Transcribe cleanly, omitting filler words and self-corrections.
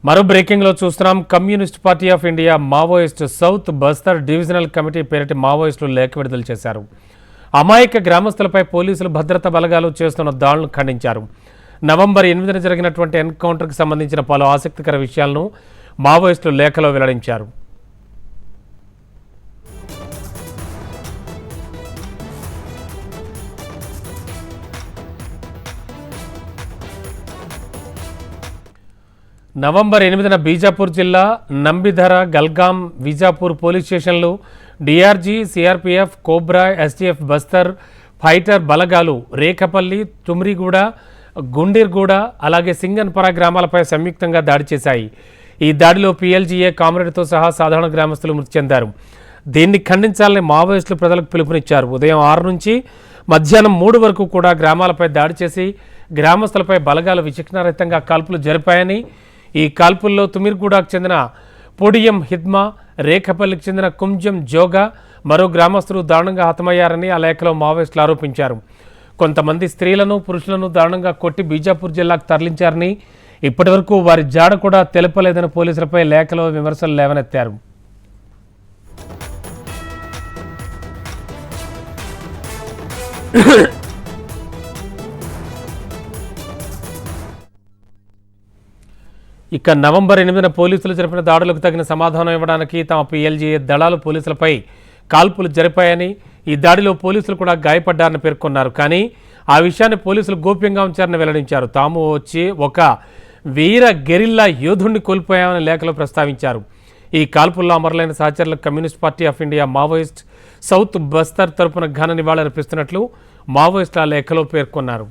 మరో బ్రేకింగ్లో చూస్తున్నాం. Communist party of India Maoist south Bastar divisional committee పేరిట మావోయిస్టులు లేఖ విడుదల చేశారు. అమాయక గ్రామస్తులపై పోలీసులు భద్రతా బలగాలు చేస్తున్న దాడులను ఖండించారు. నవంబర్ 8న జరిగినటువంటి ఎన్కౌంటర్కి సంబంధించిన పలు ఆసక్తికర విషయాలను మావోయిస్టులు లేఖలో వెల్లడించారు. నవంబర్ 8న బీజాపూర్ జిల్లా నంబిధర, గల్గాం, విజాపూర్ పోలీస్ స్టేషన్లు, DRG, CRPF, cobra, STF Bastar fighter బలగాలు రేఖపల్లి, తుమ్రిగూడ, గుండీర్గూడ అలాగే సింగన్పర గ్రామాలపై సంయుక్తంగా దాడి చేశాయి. ఈ దాడిలో పీఎల్జీఏ కామ్రేడ్తో సహా సాధారణ గ్రామస్తులు మృతి చెందారు. దీన్ని ఖండించాలని మావోయిస్టులు ప్రజలకు పిలుపునిచ్చారు. ఉదయం 6 నుంచి మధ్యాహ్నం 3 వరకు కూడా గ్రామాలపై దాడి చేసి గ్రామస్తులపై బలగాలు విచక్షణారహితంగా కాల్పులు జరిపాయని, ఈ కాల్పుల్లో తుమిర్గూడకు చెందిన పొడియం హిద్మా, రేఖపల్లికి చెందిన కుంజం జోగా, మరో గ్రామస్తులు దారుణంగా హతమయ్యారని ఆ లేఖలో మావోయిస్టులు ఆరోపించారు. కొంతమంది స్త్రీలను, పురుషులను దారుణంగా కొట్టి బీజాపూర్ జిల్లాకు తరలించారని, ఇప్పటివరకు వారి జాడ కూడా తెలపలేదని పోలీసులపై లేఖలో విమర్శలు లేవనెత్తారు. ఇక నవంబర్ 8న పోలీసులు జరిపిన దాడులకు తగిన సమాధానం ఇవ్వడానికి తమ పీఎల్జీఏ దళాలు పోలీసులపై కాల్పులు జరిపాయని, ఈ దాడిలో పోలీసులు కూడా గాయపడ్డారని పేర్కొన్నారు. కానీ ఆ విషయాన్ని పోలీసులు గోప్యంగా ఉంచారని వెల్లడించారు. తాము వచ్చి ఒక వీర గెరిల్లా యోధుడిని కోల్పోయామని లేఖలో ప్రస్తావించారు. ఈ కాల్పుల్లో అమరులైన సహచరులకు communist party of India Maoist south Bastar తరపున ఘన నివాళులర్పిస్తున్నట్లు మావోయిస్టుల లేఖలో పేర్కొన్నారు.